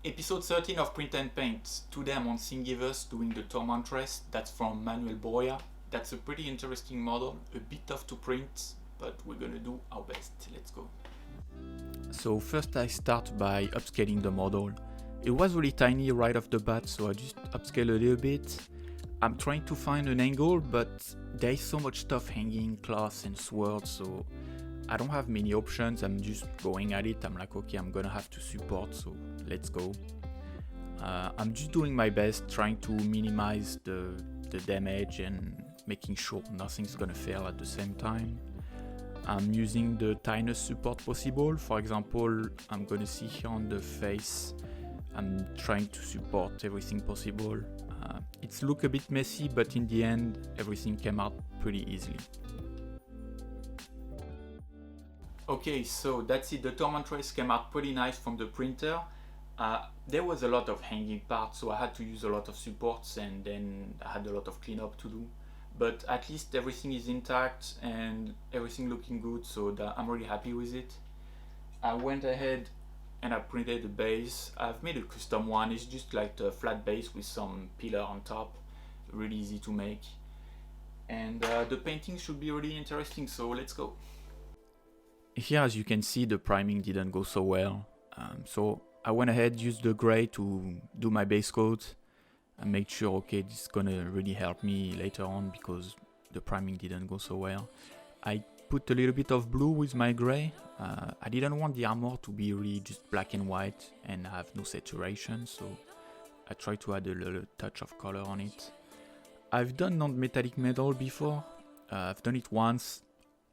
Episode 13 of Print and Paint. Today I'm on Thingiverse doing the Tormentress. That's from Manuel Boya. That's a pretty interesting model, a bit tough to print, but we're gonna do our best. Let's go. So first I start by upscaling the model. It was really tiny right off the bat, so I just upscale a little bit. I'm trying to find an angle, but there is so much stuff hanging, cloths and swords, so I don't have many options. I'm just going at it. I'm like, okay, I'm gonna have to support, so let's go. I'm just doing my best, trying to minimize the damage and making sure nothing's gonna fail at the same time. I'm using the tiniest support possible. For example, I'm gonna see here on the face, I'm trying to support everything possible. It's look a bit messy, but in the end, everything came out pretty easily. Okay, so that's it. The Tormentress came out pretty nice from the printer. There was a lot of hanging parts, so I had to use a lot of supports, and then I had a lot of cleanup to do. But at least everything is intact and everything looking good, so I'm really happy with it. I went ahead and I printed the base. I've made a custom one. It's just like a flat base with some pillar on top. Really easy to make. And the painting should be really interesting, so let's go. Here, as you can see, the priming didn't go so well. So I went ahead, used the gray to do my base coat and make sure, okay, this is gonna really help me later on because the priming didn't go so well. I put a little bit of blue with my gray. I didn't want the armor to be really just black and white and have no saturation, so I tried to add a little touch of color on it. I've done non-metallic metal before. I've done it once.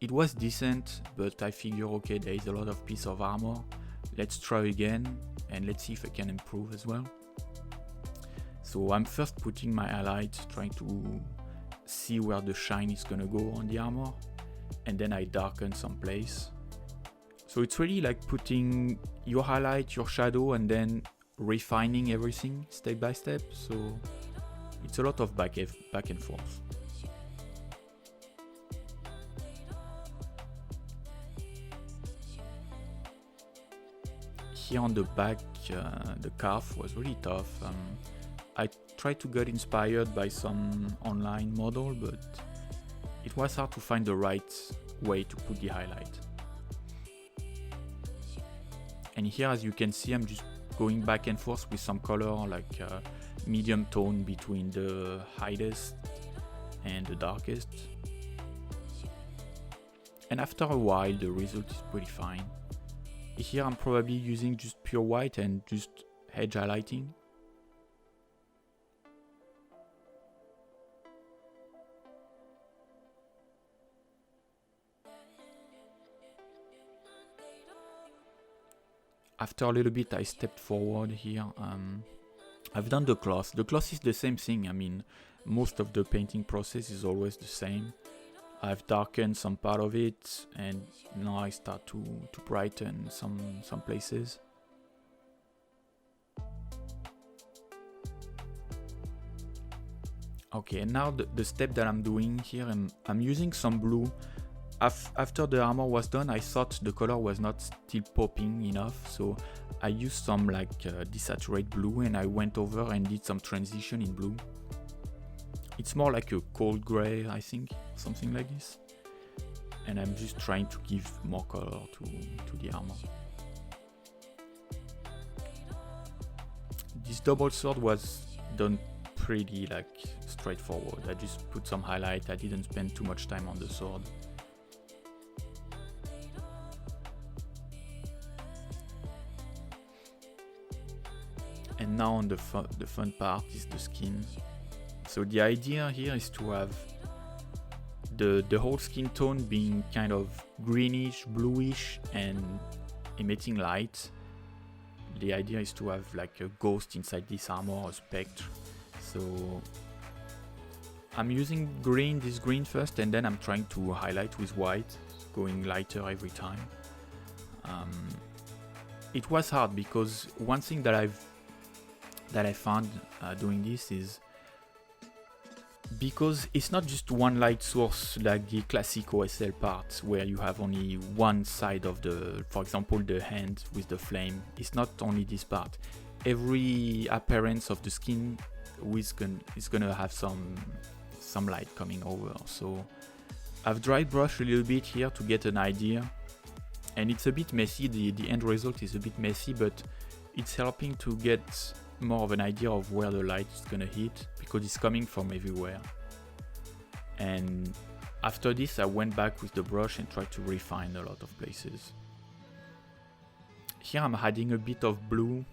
It was decent, but I figure, okay, there is a lot of piece of armor. Let's try again and let's see if I can improve as well. So I'm first putting my highlight, trying to see where the shine is gonna go on the armor, and then I darken some place. So it's really like putting your highlight, your shadow, and then refining everything step by step. So it's a lot of back and forth. Here on the back, the calf was really tough. I tried to get inspired by some online model, but it was hard to find the right way to put the highlight. And here, as you can see, I'm just going back and forth with some color, like medium tone between the highest and the darkest. And after a while, the result is pretty fine. Here I'm probably using just pure white and just edge highlighting. After a little bit I stepped forward here. I've done the cloth. The cloth is the same thing. I mean, most of the painting process is always the same. I've darkened some part of it, and now I start to brighten some places. Okay, and now the step that I'm doing here, I'm using some blue. After the armor was done, I thought the color was not still popping enough, so I used some like desaturate blue, and I went over and did some transition in blue. It's more like a cold gray, I think, something like this. And I'm just trying to give more color to the armor. This double sword was done pretty like straightforward. I just put some highlight. I didn't spend too much time on the sword. And now on the fun part is the skin. So the idea here is to have the whole skin tone being kind of greenish, bluish, and emitting light. The idea is to have like a ghost inside this armor, a spectre. So I'm using this green first, and then I'm trying to highlight with white, going lighter every time. It was hard because one thing that I found doing this is, because it's not just one light source like the classic OSL parts where you have only one side of the, for example, the hand with the flame. It's not only this part. every appearance of the skin is gonna have some light coming over. So I've dry brushed a little bit here to get an idea, and it's a bit messy. The end result is a bit messy, but it's helping to get more of an idea of where the light is gonna hit, because it's coming from everywhere. And after this I went back with the brush and tried to refine a lot of places. Here I'm adding a bit of blue.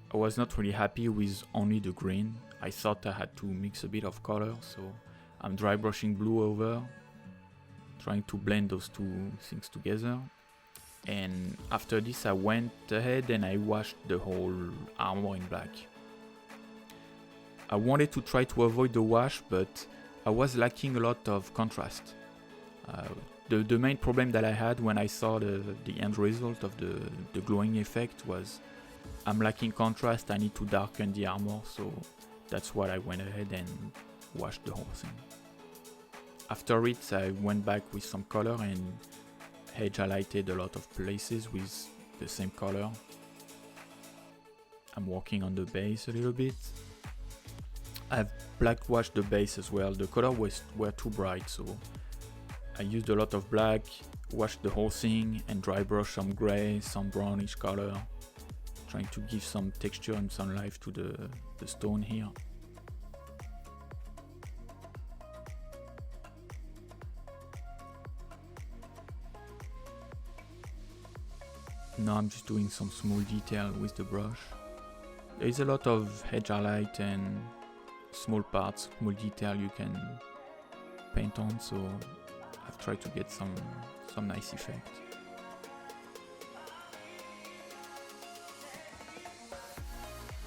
I was not really happy with only the green. I thought I had to mix a bit of color, so I'm dry brushing blue over, trying to blend those two things together. And after this I went ahead and I washed the whole armor in black. I wanted to try to avoid the wash, but I was lacking a lot of contrast. The main problem that I had when I saw the end result of the glowing effect was I'm lacking contrast. I need to darken the armor, so that's why I went ahead and washed the whole thing. After it I went back with some color and edge highlighted a lot of places with the same color. I'm working on the base a little bit. I've black washed the base as well. The color were too bright, so I used a lot of black, washed the whole thing, and dry brush some gray, some brownish color, trying to give some texture and some life to the stone here. Now I'm just doing some small detail with the brush. There is a lot of edge highlight and small parts, small detail you can paint on, so I've tried to get some nice effect.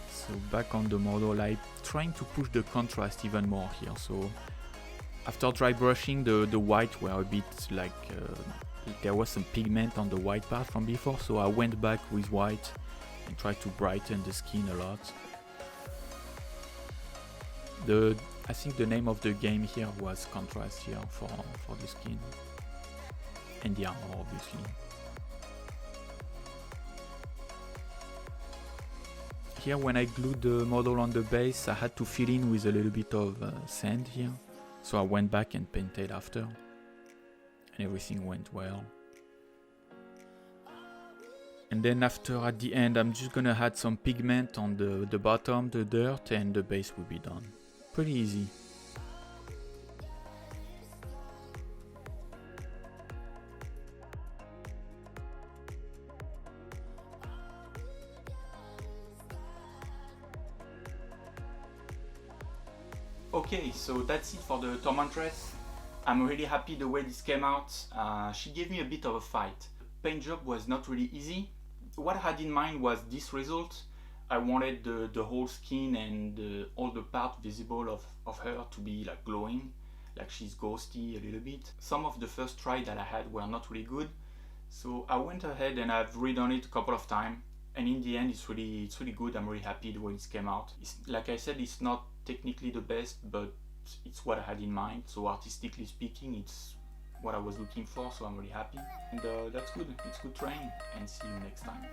So back on the model, I'm trying to push the contrast even more here. So after dry brushing, the white were a bit like there was some pigment on the white part from before, so I went back with white and tried to brighten the skin a lot. I think the name of the game here was contrast here for the skin and the armor, obviously. Here when I glued the model on the base, I had to fill in with a little bit of sand here, so I went back and painted after, and everything went well. And then after, at the end, I'm just gonna add some pigment on the bottom, the dirt, and the base will be done. Pretty easy. Okay, so that's it for the Tormentress. I'm really happy the way this came out. She gave me a bit of a fight. Paint job was not really easy. What I had in mind was this result. I wanted the whole skin and all the part visible of her to be like glowing, like she's ghosty a little bit. Some of the first try that I had were not really good, so I went ahead and I've redone it a couple of times, and in the end it's really good. I'm really happy the way it came out. Like I said, it's not technically the best, but it's what I had in mind, so artistically speaking it's what I was looking for, so I'm really happy. And that's good. It's good training, and see you next time.